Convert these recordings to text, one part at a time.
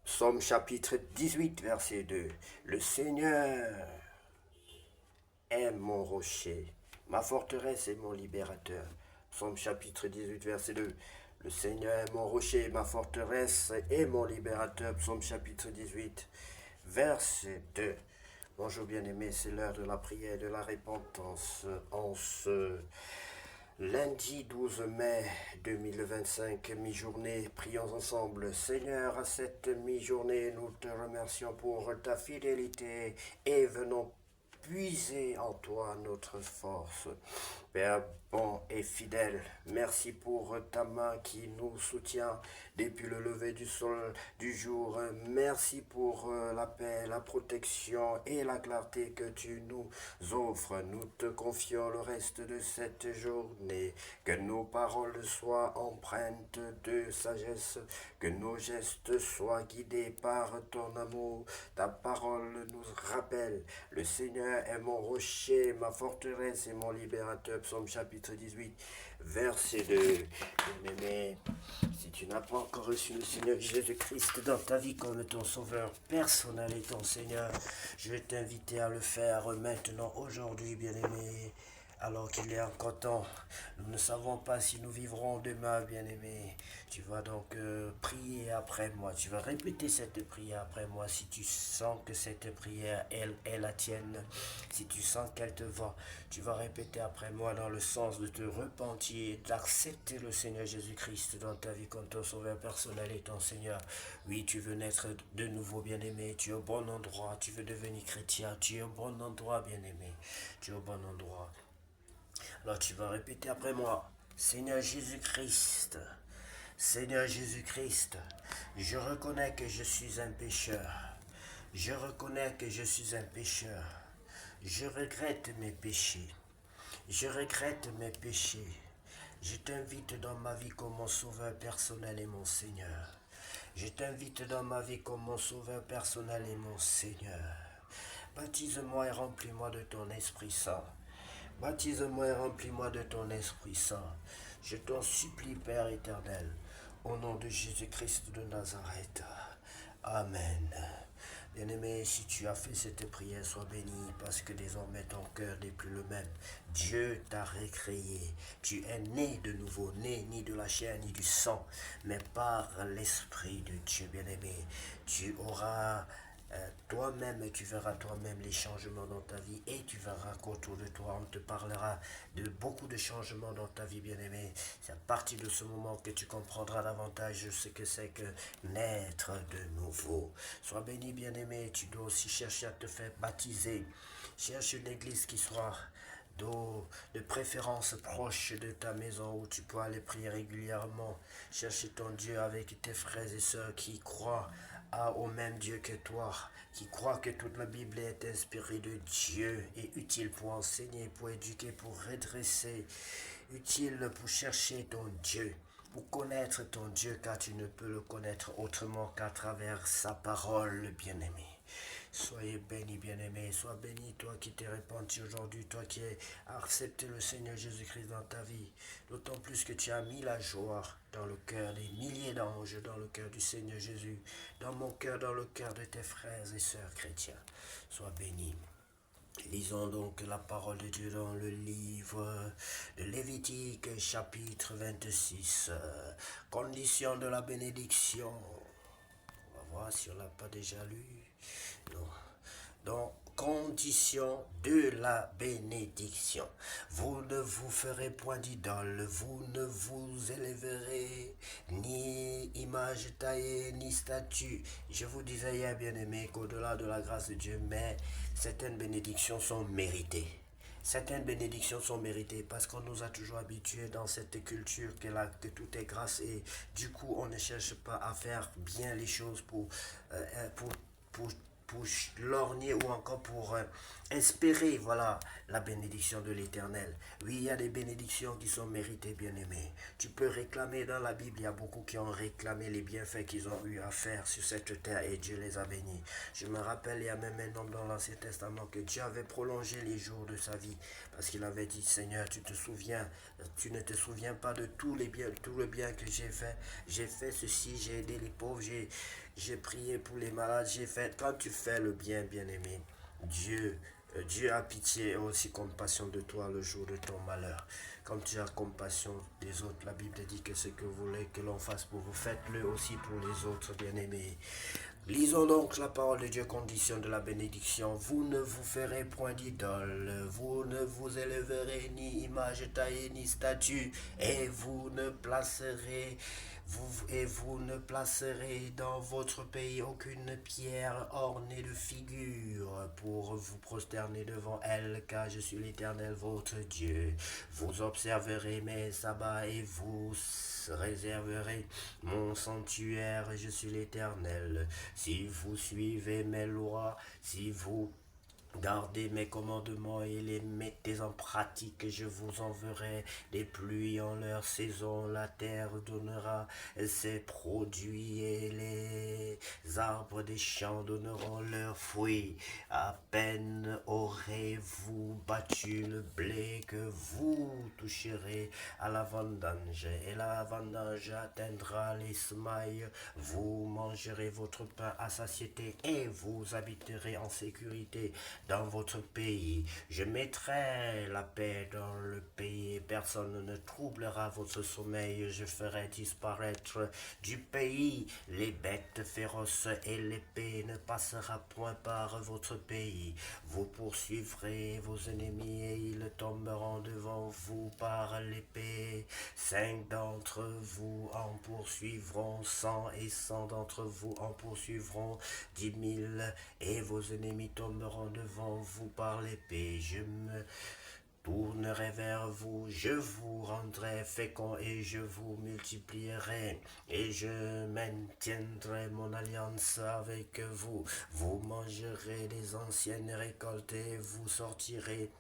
Psaume chapitre 18, verset 2. Le Seigneur est mon rocher, ma forteresse et mon libérateur. Psaume chapitre 18, verset 2. Le Seigneur est mon rocher, ma forteresse et mon libérateur. Psaume chapitre 18, verset 2. Bonjour bien-aimés, c'est l'heure de la prière et de la repentance. En ce lundi 12 mai 2025, mi-journée, prions ensemble. Seigneur, à cette mi-journée, nous te remercions pour ta fidélité et venons puiser en toi notre force. Père bon et fidèle, merci pour ta main qui nous soutient depuis le lever du sol du jour. Merci pour la paix, la protection et la clarté que tu nous offres. Nous te confions le reste de cette journée. Que nos paroles soient empreintes de sagesse, que nos gestes soient guidés par ton amour. Ta parole nous rappelle, le Seigneur est mon rocher, ma forteresse et mon libérateur. Psaume chapitre 18, verset 2. Bien-aimé, si tu n'as pas encore reçu le Seigneur Jésus-Christ dans ta vie comme ton sauveur personnel et ton Seigneur, je vais t'inviter à le faire maintenant, aujourd'hui, bien-aimé, alors qu'il est encore temps. Nous ne savons pas si nous vivrons demain, bien-aimé. Tu vas donc prier après moi. Tu vas répéter cette prière après moi si tu sens que cette prière, elle est la tienne. Si tu sens qu'elle te va, tu vas répéter après moi dans le sens de te repentir, d'accepter le Seigneur Jésus-Christ dans ta vie comme ton sauveur personnel et ton Seigneur. Oui, tu veux naître de nouveau, bien-aimé. Tu es au bon endroit. Tu veux devenir chrétien. Tu es au bon endroit, bien-aimé. Tu es au bon endroit. Alors tu vas répéter après moi. Seigneur Jésus-Christ, Seigneur Jésus-Christ, je reconnais que je suis un pécheur. Je reconnais que je suis un pécheur. Je regrette mes péchés. Je regrette mes péchés. Je t'invite dans ma vie comme mon sauveur personnel et mon Seigneur. Je t'invite dans ma vie comme mon sauveur personnel et mon Seigneur. Baptise-moi et remplis-moi de ton Esprit Saint. Baptise-moi et remplis-moi de ton Esprit Saint. Je t'en supplie, Père éternel, au nom de Jésus-Christ de Nazareth. Amen. Bien-aimé, si tu as fait cette prière, sois béni, parce que désormais ton cœur n'est plus le même. Dieu t'a recréé. Tu es né de nouveau, né ni de la chair ni du sang, mais par l'Esprit de Dieu, bien-aimé. Tu auras toi-même, tu verras toi-même les changements dans ta vie et tu verras qu'autour de toi, on te parlera de beaucoup de changements dans ta vie, bien-aimé. C'est à partir de ce moment que tu comprendras davantage ce que c'est que naître de nouveau. Sois béni, bien-aimé. Tu dois aussi chercher à te faire baptiser. Cherche une église qui soit de préférence proche de ta maison où tu peux aller prier régulièrement. Cherche ton Dieu avec tes frères et sœurs qui croient au même Dieu que toi, qui croient que toute la Bible est inspirée de Dieu et utile pour enseigner, pour éduquer, pour redresser, utile pour chercher ton Dieu, pour connaître ton Dieu, car tu ne peux le connaître autrement qu'à travers sa parole, bien-aimé. Soyez bénis, bien-aimés. Sois béni, toi qui t'es repenti aujourd'hui, toi qui as accepté le Seigneur Jésus-Christ dans ta vie. D'autant plus que tu as mis la joie dans le cœur des milliers d'anges, dans le cœur du Seigneur Jésus, dans mon cœur, dans le cœur de tes frères et sœurs chrétiens. Sois béni. Lisons donc la parole de Dieu dans le livre de Lévitique, chapitre 26. Condition de la bénédiction. On va voir si on ne l'a pas déjà lu. Non. Donc, condition de la bénédiction. Vous ne vous ferez point d'idole, vous ne vous élèverez ni image taillée, ni statue. Je vous disais hier, bien-aimé, qu'au-delà de la grâce de Dieu, mais certaines bénédictions sont méritées. Certaines bénédictions sont méritées parce qu'on nous a toujours habitués dans cette culture que tout est grâce et du coup on ne cherche pas à faire bien les choses pour, pour pour lorgner ou encore pour espérer, voilà, la bénédiction de l'Éternel. Oui, il y a des bénédictions qui sont méritées, bien-aimés. Tu peux réclamer dans la Bible, il y a beaucoup qui ont réclamé les bienfaits qu'ils ont eu à faire sur cette terre et Dieu les a bénis. Je me rappelle, il y a même un homme dans l'Ancien Testament que Dieu avait prolongé les jours de sa vie parce qu'il avait dit, Seigneur, tu ne te souviens pas de tout le bien que j'ai fait. J'ai fait ceci, j'ai aidé les pauvres, j'ai prié pour les malades, j'ai fait, quand tu fais le bien, bien-aimé, Dieu a pitié et aussi compassion de toi le jour de ton malheur. Comme tu as compassion des autres, la Bible dit que ce que vous voulez que l'on fasse pour vous, faites-le aussi pour les autres, bien-aimés. Lisons donc la parole de Dieu, condition de la bénédiction. Vous ne vous ferez point d'idole, vous ne vous élèverez ni image taillée ni statue, et vous ne placerez dans votre pays aucune pierre ornée de figure pour vous prosterner devant elle, car je suis l'Éternel votre Dieu. Vous observerez mes sabbats et vous réserverez mon sanctuaire, je suis l'Éternel. Si vous suivez mes lois, si vous gardez mes commandements et les mettez en pratique, je vous enverrai des pluies en leur saison, la terre donnera ses produits et les arbres des champs donneront leurs fruits. À peine aurez-vous battu le blé que vous toucherez à la vendange, et la vendange atteindra les semailles. Vous mangerez votre pain à satiété et vous habiterez en sécurité dans votre pays. Je mettrai la paix dans le pays, personne ne troublera votre sommeil. Je ferai disparaître du pays les bêtes féroces et l'épée ne passera point par votre pays. Vous poursuivrez vos ennemis et ils tomberont devant vous par l'épée. 5 d'entre vous en poursuivront 100 et 100 d'entre vous en poursuivront 10 000 et vos ennemis tomberont devant vous par l'épée. Je me tournerai vers vous, je vous rendrai fécond et je vous multiplierai et je maintiendrai mon alliance avec vous. Vous mangerez les anciennes récoltes et vous sortirez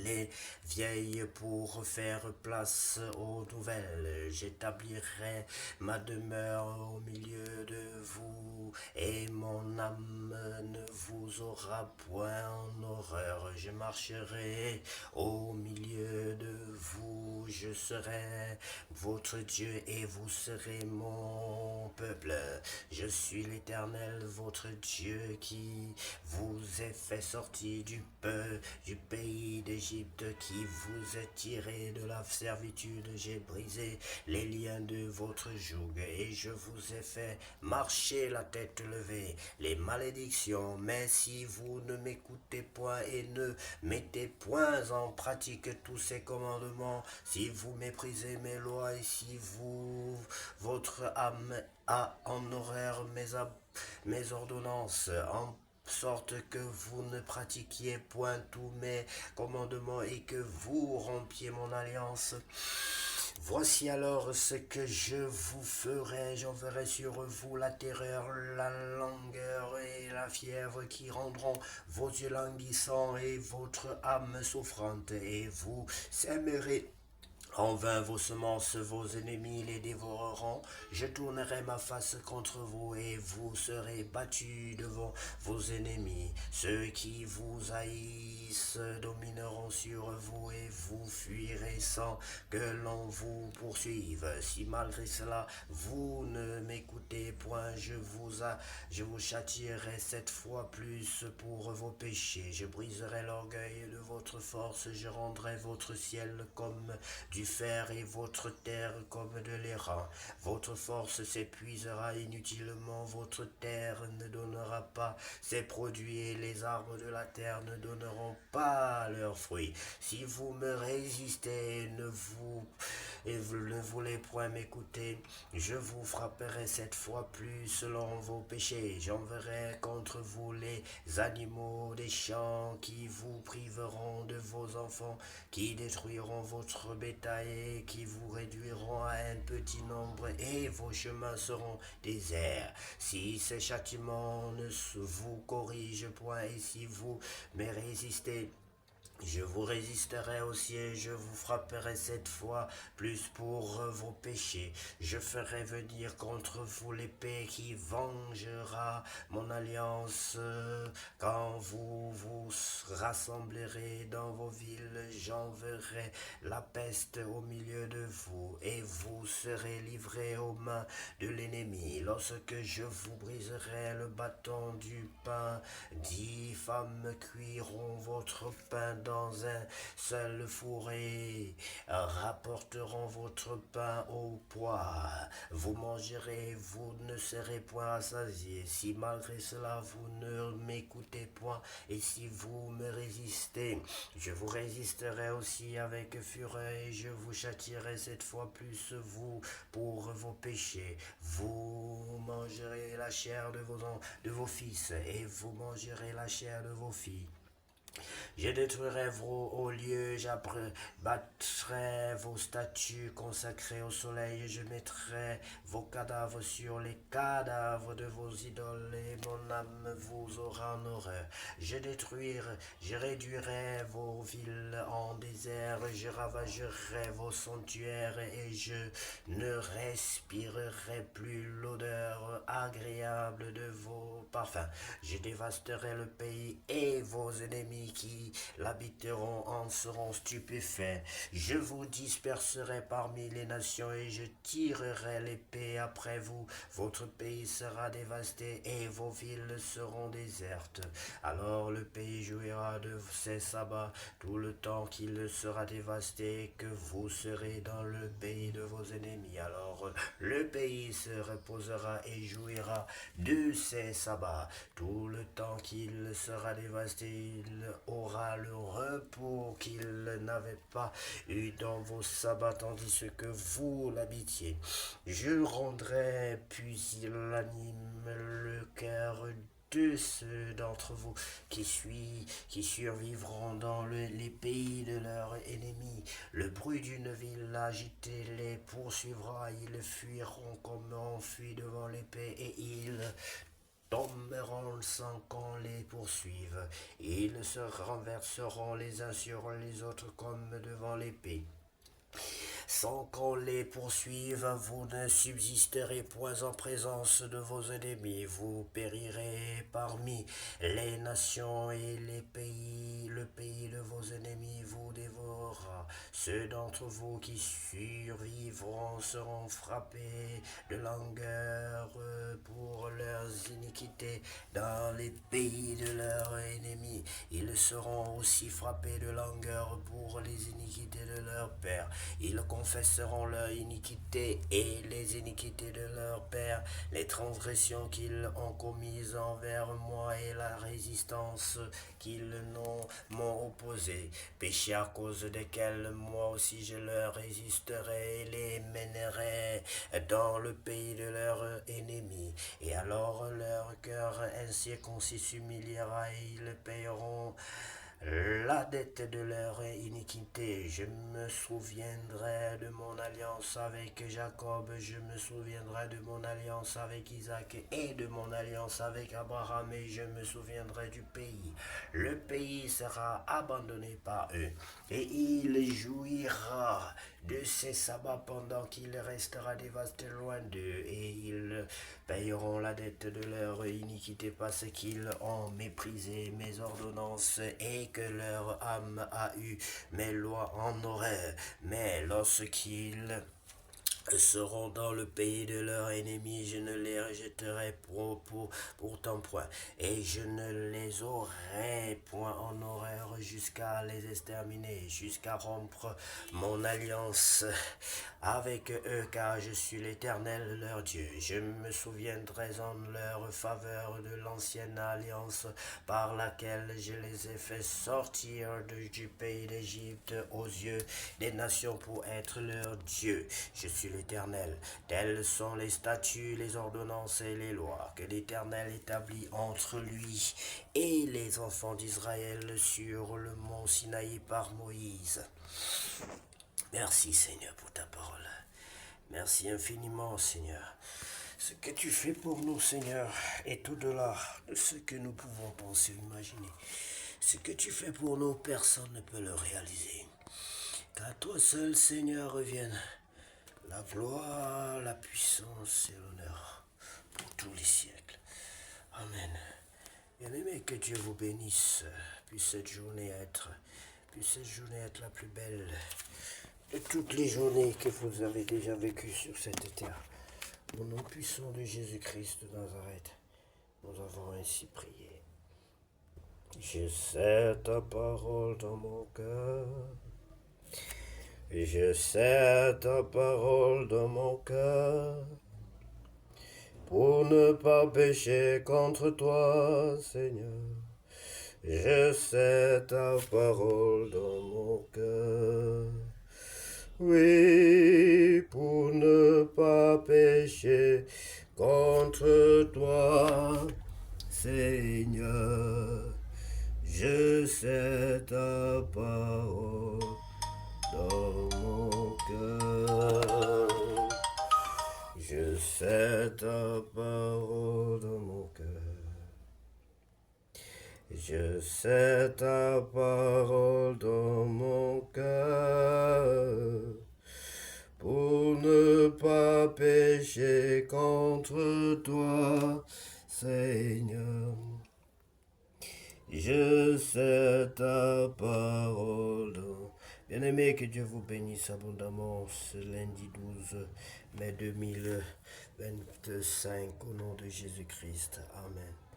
les vieilles pour faire place aux nouvelles. J'établirai ma demeure au milieu de vous et mon âme ne vous aura point en horreur. Je marcherai au milieu de vous, je serai votre Dieu et vous serez mon peuple. Je suis l'Éternel, votre Dieu, qui vous ai fait sortir du pays d'Égypte, qui vous a tiré de la servitude. J'ai brisé les liens de votre joug et je vous ai fait marcher la tête levée. Les malédictions, mais si vous ne m'écoutez point et ne mettez point en pratique tous ces commandements, si vous méprisez mes lois et si votre âme a en horreur mes ordonnances, en sorte que vous ne pratiquiez point tous mes commandements et que vous rompiez mon alliance. Voici alors ce que je vous ferai, j'enverrai sur vous la terreur, la langueur et la fièvre qui rendront vos yeux languissants et votre âme souffrante, et vous sèmerez en vain vos semences, vos ennemis les dévoreront. Je tournerai ma face contre vous et vous serez battus devant vos ennemis. Ceux qui vous haïssent domineront sur vous et vous fuirez sans que l'on vous poursuive. Si malgré cela vous ne m'écoutez point, je vous châtierai 7 fois plus pour vos péchés. Je briserai l'orgueil de votre force, je rendrai votre ciel comme du fer et votre terre comme de l'airain. Votre force s'épuisera inutilement, votre terre ne donnera pas ses produits et les arbres de la terre ne donneront pas leurs fruits. Si vous me résistez et vous ne voulez point m'écouter, je vous frapperai 7 fois plus selon vos péchés. J'enverrai contre vous les animaux des champs qui vous priveront de vos enfants, qui détruiront votre bétail, qui vous réduiront à un petit nombre, et vos chemins seront déserts. Si ces châtiments ne vous corrigent point, et si vous me résistez, Je vous résisterai aussi et je vous frapperai cette fois plus pour vos péchés. Je ferai venir contre vous l'épée qui vengera mon alliance. Quand vous vous rassemblerez dans vos villes, j'enverrai la peste au milieu de vous et vous serez livrés aux mains de l'ennemi. Lorsque je vous briserai le bâton du pain, 10 femmes cuiront votre pain dans un seul fourré, rapporteront votre pain au poids. Vous mangerez, vous ne serez point rassasiés. Si malgré cela vous ne m'écoutez point, et si vous me résistez, je vous résisterai aussi avec fureur, et je vous châtierai cette fois plus vous pour vos péchés. Vous mangerez la chair de vos fils, et vous mangerez la chair de vos filles. Je détruirai vos hauts lieux, j'abattrai vos statues consacrées au soleil, je mettrai vos cadavres sur les cadavres de vos idoles, et mon âme vous aura en horreur. Je réduirai vos villes en désert, je ravagerai vos sanctuaires, et je ne respirerai plus l'odeur agréable de vos parfums. Je dévasterai le pays, et vos ennemis qui l'habiteront en seront stupéfaits. Je vous disperserai parmi les nations et je tirerai l'épée après vous. Votre pays sera dévasté et vos villes seront désertes. Alors le pays jouira de ses sabbats tout le temps qu'il sera dévasté et que vous serez dans le pays de vos ennemis. Alors le pays se reposera et jouira de ses sabbats tout le temps qu'il sera dévasté. Il aura le repos qu'il n'avait pas eu dans vos sabbats, tandis que vous l'habitiez. Je rendrai pusillanime le cœur de ceux d'entre vous qui survivront dans les pays de leurs ennemis. Le bruit d'une ville agitée les poursuivra, ils fuiront comme on fuit devant l'épée, et ils tomberont sans qu'on les poursuive. Ils se renverseront les uns sur les autres comme devant l'épée. Sans qu'on les poursuive, vous ne subsisterez point en présence de vos ennemis. Vous périrez parmi les nations, et le pays de vos ennemis vous dévorera. Ceux d'entre vous qui survivront seront frappés de langueur pour leurs iniquités dans les pays de leurs ennemis. Ils seront aussi frappés de langueur pour les iniquités de leurs pères. Ils confesseront leur iniquité et les iniquités de leur père, les transgressions qu'ils ont commises envers moi et la résistance qu'ils m'ont opposée, péchés à cause desquels moi aussi je leur résisterai et les mènerai dans le pays de leurs ennemis. Et alors leur cœur incirconcis s'humiliera et ils paieront la dette de leur iniquité. Je me souviendrai de mon alliance avec Jacob, je me souviendrai de mon alliance avec Isaac et de mon alliance avec Abraham, et je me souviendrai du pays. Le pays sera abandonné par eux, et il jouira de ses sabbats pendant qu'il restera dévasté loin d'eux, et ils paieront la dette de leur iniquité parce qu'ils ont méprisé mes ordonnances et que leur âme a eu mes lois en horreur. Mais lorsqu'ils seront dans le pays de leurs ennemis, je ne les rejetterai pourtant point, et je ne les aurai point en horreur jusqu'à les exterminer, jusqu'à rompre mon alliance avec eux, car je suis l'Éternel leur Dieu. Je me souviendrai en leur faveur de l'ancienne alliance par laquelle je les ai fait sortir du pays d'Égypte aux yeux des nations pour être leur Dieu. Je suis l'Éternel. Tels sont les statuts, les ordonnances et les lois que l'Éternel établit entre lui et les enfants d'Israël sur le mont Sinaï par Moïse. Merci Seigneur pour ta parole. Merci infiniment Seigneur. Ce que tu fais pour nous Seigneur est au-delà de ce que nous pouvons penser ou imaginer. Ce que tu fais pour nous, personne ne peut le réaliser. Qu'à toi seul, Seigneur, revienne la gloire, la puissance et l'honneur pour tous les siècles. Amen. Bien-aimé, que Dieu vous bénisse. Puisse cette journée être la plus belle de toutes les journées que vous avez déjà vécues sur cette terre. Au nom puissant de Jésus-Christ de Nazareth, nous avons ainsi prié. Je sais ta parole dans mon cœur. Je sais ta parole dans mon cœur. Pour ne pas pécher contre toi, Seigneur. Je sais ta parole dans mon cœur. Oui, pour ne pas pécher contre toi, Seigneur. Je sais ta parole dans mon cœur. Je sais ta parole dans mon cœur. Je sais ta parole dans mon cœur. Pour ne pas pécher contre toi, Seigneur. Je sais ta parole. Bien-aimé, que Dieu vous bénisse abondamment ce lundi 12 mai 2025 au nom de Jésus-Christ. Amen.